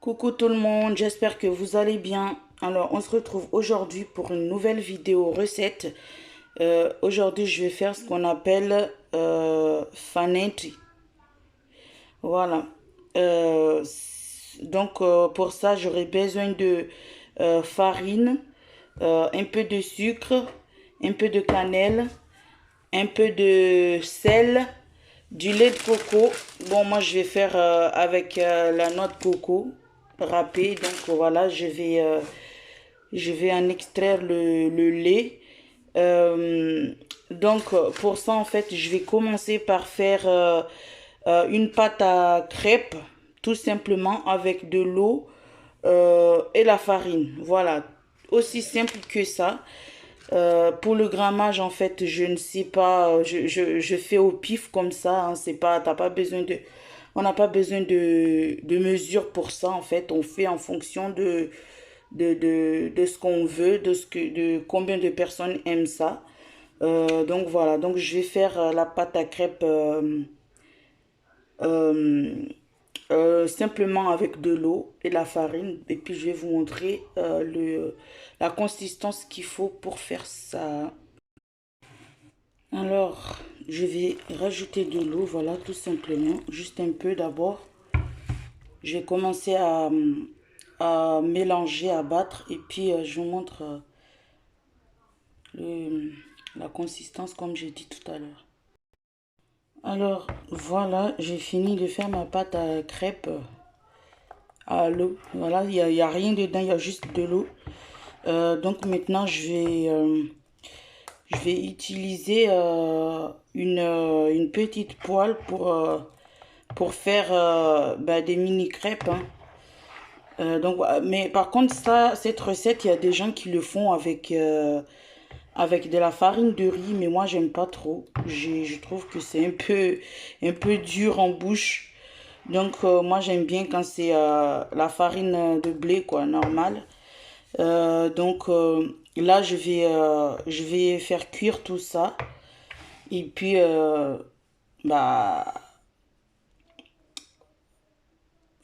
Coucou tout le monde, j'espère que vous allez bien. Alors, on se retrouve aujourd'hui pour une nouvelle vidéo recette. Aujourd'hui, je vais faire ce qu'on appelle fanetti. Voilà. Pour ça, j'aurai besoin de farine, un peu de sucre, un peu de cannelle, un peu de sel, du lait de coco. Bon, moi, je vais faire avec la noix de coco râpée. Donc, voilà, je vais en extraire le lait. Pour ça, en fait, je vais commencer par faire une pâte à crêpes, tout simplement avec de l'eau et la farine. Voilà, aussi simple que ça. Pour le grammage, en fait, je ne sais pas, je fais au pif comme ça, hein, c'est pas, t'as pas besoin de, on n'a pas besoin de mesure pour ça, en fait, on fait en fonction de ce qu'on veut, de combien de personnes aiment ça. Donc voilà, donc je vais faire la pâte à crêpes euh, simplement avec de l'eau et la farine. Et puis je vais vous montrer la consistance qu'il faut pour faire ça. Alors, je vais rajouter de l'eau, voilà, tout simplement, juste un peu d'abord. Je vais commencer à mélanger, à battre, et puis je vous montre la consistance comme j'ai dit tout à l'heure. Alors, voilà, j'ai fini de faire ma pâte à crêpes à l'eau. Voilà, il y a rien dedans, il y a juste de l'eau. Donc maintenant, je vais utiliser une petite poêle pour faire des mini crêpes. Hein. Mais par contre, ça, cette recette, il y a des gens qui le font avec de la farine de riz, mais moi, j'aime pas trop. Je trouve que c'est un peu dur en bouche. Donc, moi, j'aime bien quand c'est la farine de blé, quoi, normale. Là, je vais faire cuire tout ça. Et puis, bah,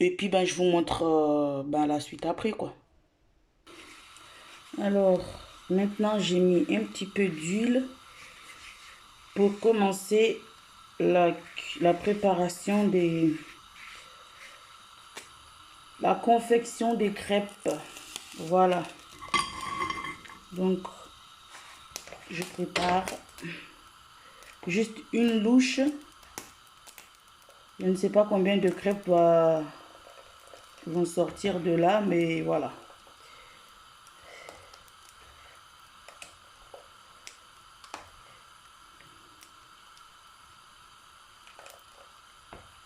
je vous montre la suite après, quoi. Alors, maintenant, j'ai mis un petit peu d'huile pour commencer la préparation la confection des crêpes. Voilà. Donc, je prépare juste une louche. Je ne sais pas combien de crêpes vont sortir de là, mais voilà.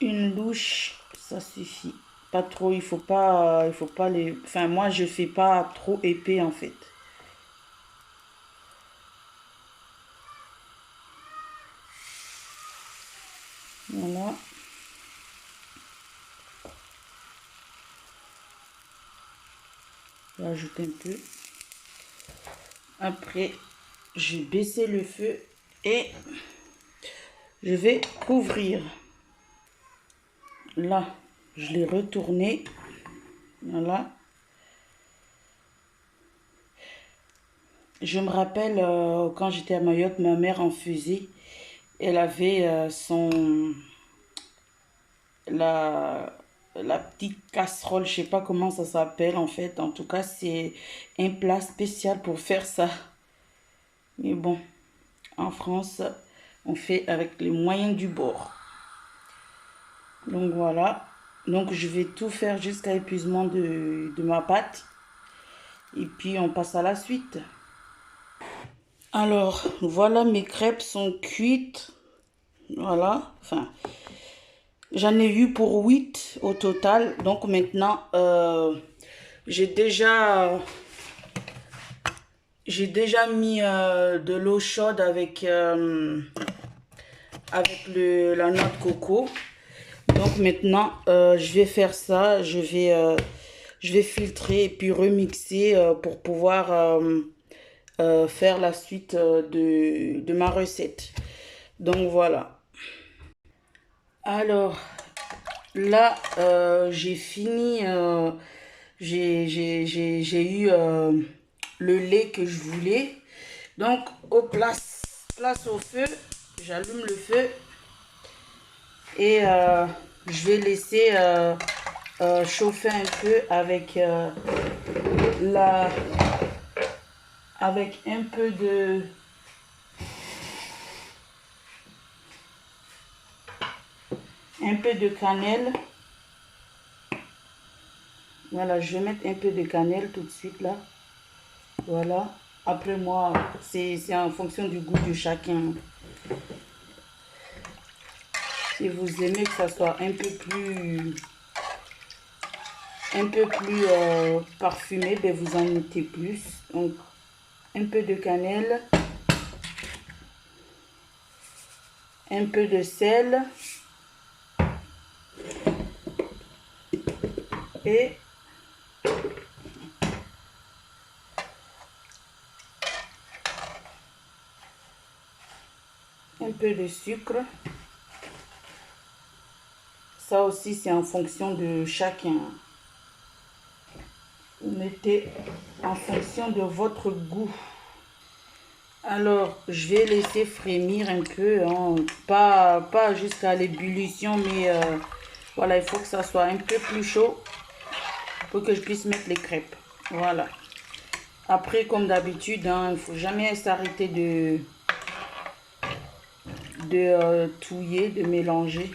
Une louche, ça suffit. Pas trop, il faut pas les... Enfin, moi, je fais pas trop épais, en fait. Voilà. J'ajoute un peu. Après, je vais baisser le feu et je vais couvrir. Là, je l'ai retourné. Voilà. Je me rappelle quand j'étais à Mayotte, ma mère en faisait. Elle avait la petite casserole, je sais pas comment ça s'appelle en fait. En tout cas, c'est un plat spécial pour faire ça. Mais bon, en France, on fait avec les moyens du bord. Donc voilà. Donc je vais tout faire jusqu'à l'épuisement de ma pâte. Et puis on passe à la suite. Alors, voilà, mes crêpes sont cuites. Voilà. Enfin, j'en ai eu pour 8 au total. Donc maintenant, j'ai déjà mis de l'eau chaude avec la noix de coco. Donc maintenant, je vais faire ça. Je vais filtrer et puis remixer pour pouvoir faire la suite de ma recette. Donc voilà. Alors, Là, j'ai fini, j'ai eu le lait que je voulais. Donc, place au feu, j'allume le feu et je vais laisser chauffer un peu avec avec un peu de cannelle. Voilà, je vais mettre un peu de cannelle tout de suite là. Voilà. Après moi, c'est en fonction du goût de chacun. Si vous aimez que ça soit un peu plus parfumé, ben vous en mettez plus. Donc, un peu de cannelle, un peu de sel et un peu de sucre. Ça aussi, c'est en fonction de chacun. Vous mettez en fonction de votre goût. Alors, je vais laisser frémir un peu, hein. Pas jusqu'à l'ébullition, mais voilà, il faut que ça soit un peu plus chaud pour que je puisse mettre les crêpes. Voilà. Après, comme d'habitude, hein, il ne faut jamais s'arrêter de touiller, de mélanger.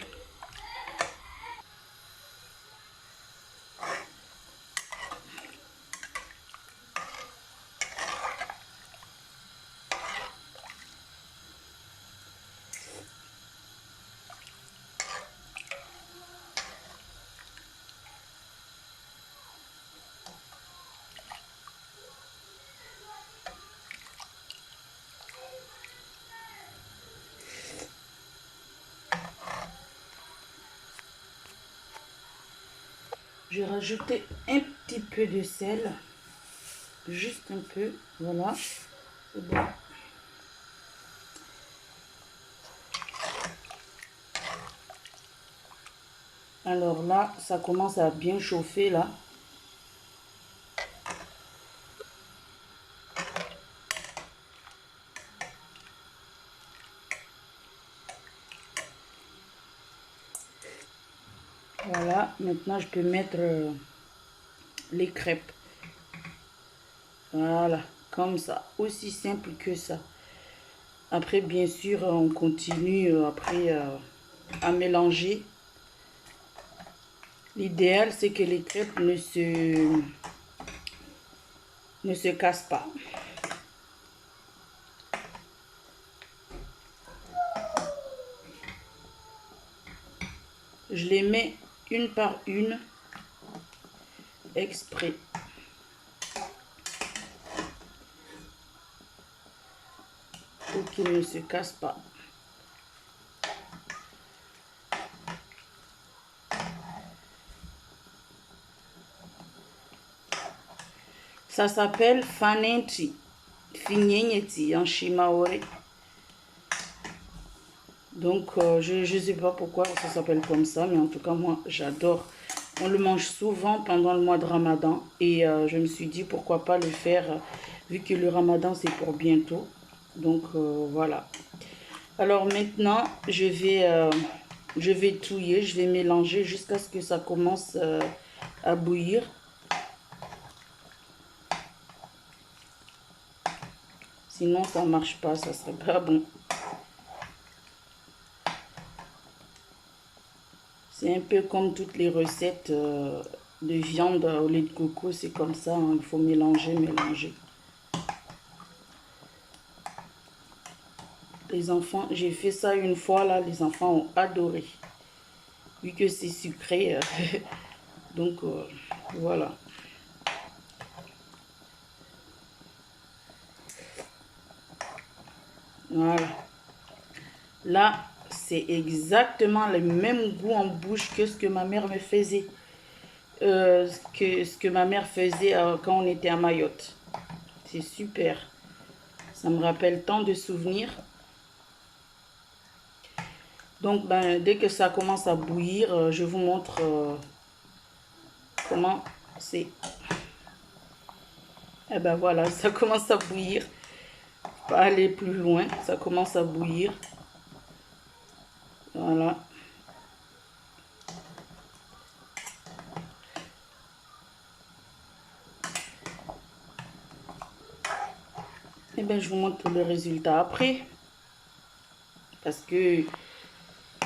Je vais rajouter un petit peu de sel. Juste un peu. Voilà. C'est bon. Alors là, ça commence à bien chauffer là. Voilà, maintenant je peux mettre les crêpes. Voilà, comme ça, aussi simple que ça. Après, bien sûr, on continue après à mélanger. L'idéal, c'est que les crêpes ne se cassent pas. Je les mets une par une, exprès. Pour qu'ils ne se cassent pas. Ça s'appelle fanenti, fignenti en shimaore. Donc, je ne sais pas pourquoi ça s'appelle comme ça, mais en tout cas, moi, j'adore. On le mange souvent pendant le mois de Ramadan. Et je me suis dit, pourquoi pas le faire, vu que le Ramadan, c'est pour bientôt. Donc, voilà. Alors maintenant, je vais touiller, je vais mélanger jusqu'à ce que ça commence à bouillir. Sinon, ça ne marche pas, ça ne serait pas bon. C'est un peu comme toutes les recettes de viande au lait de coco, c'est comme ça, hein, il faut mélanger, mélanger. Les enfants, j'ai fait ça une fois, là, les enfants ont adoré. Vu que c'est sucré, donc voilà. Voilà. Là, c'est exactement le même goût en bouche que ce que ma mère me faisait. Ce que ma mère faisait quand on était à Mayotte. C'est super. Ça me rappelle tant de souvenirs. Donc, ben, dès que ça commence à bouillir, je vous montre comment c'est. Et ben voilà, ça commence à bouillir. Pas aller plus loin, ça commence à bouillir. Voilà. Et ben je vous montre le résultat après. Parce que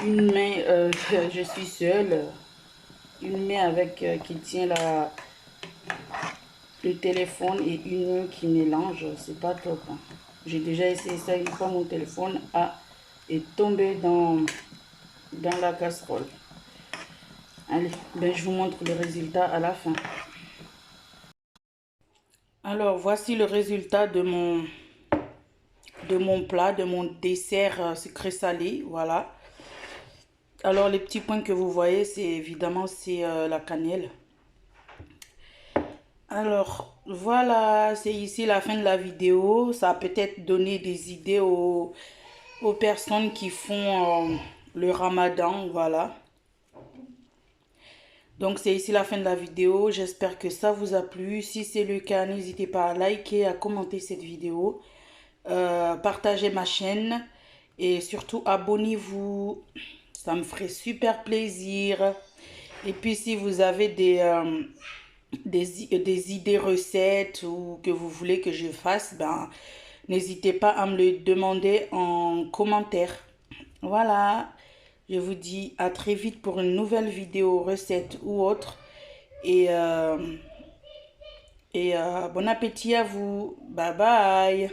une main, je suis seule. Une main avec qui tient le téléphone et une main qui mélange, c'est pas top. Hein. J'ai déjà essayé ça une fois, mon téléphone est tombé dans la casserole. Allez, ben je vous montre le résultat à la fin. Alors, voici le résultat de mon plat, de mon dessert sucré salé. Voilà. Alors, les petits points que vous voyez, c'est évidemment la cannelle. Alors, voilà, c'est ici la fin de la vidéo. Ça a peut-être donné des idées aux personnes qui font le ramadan. Voilà. Donc, c'est ici la fin de la vidéo. J'espère que ça vous a plu. Si c'est le cas, n'hésitez pas à liker, à commenter cette vidéo. Partagez ma chaîne. Et surtout, abonnez-vous. Ça me ferait super plaisir. Et puis, si vous avez des idées recettes ou que vous voulez que je fasse, ben, n'hésitez pas à me le demander en commentaire. Voilà, je vous dis à très vite pour une nouvelle vidéo recette ou autre. Et, bon appétit à vous. Bye bye.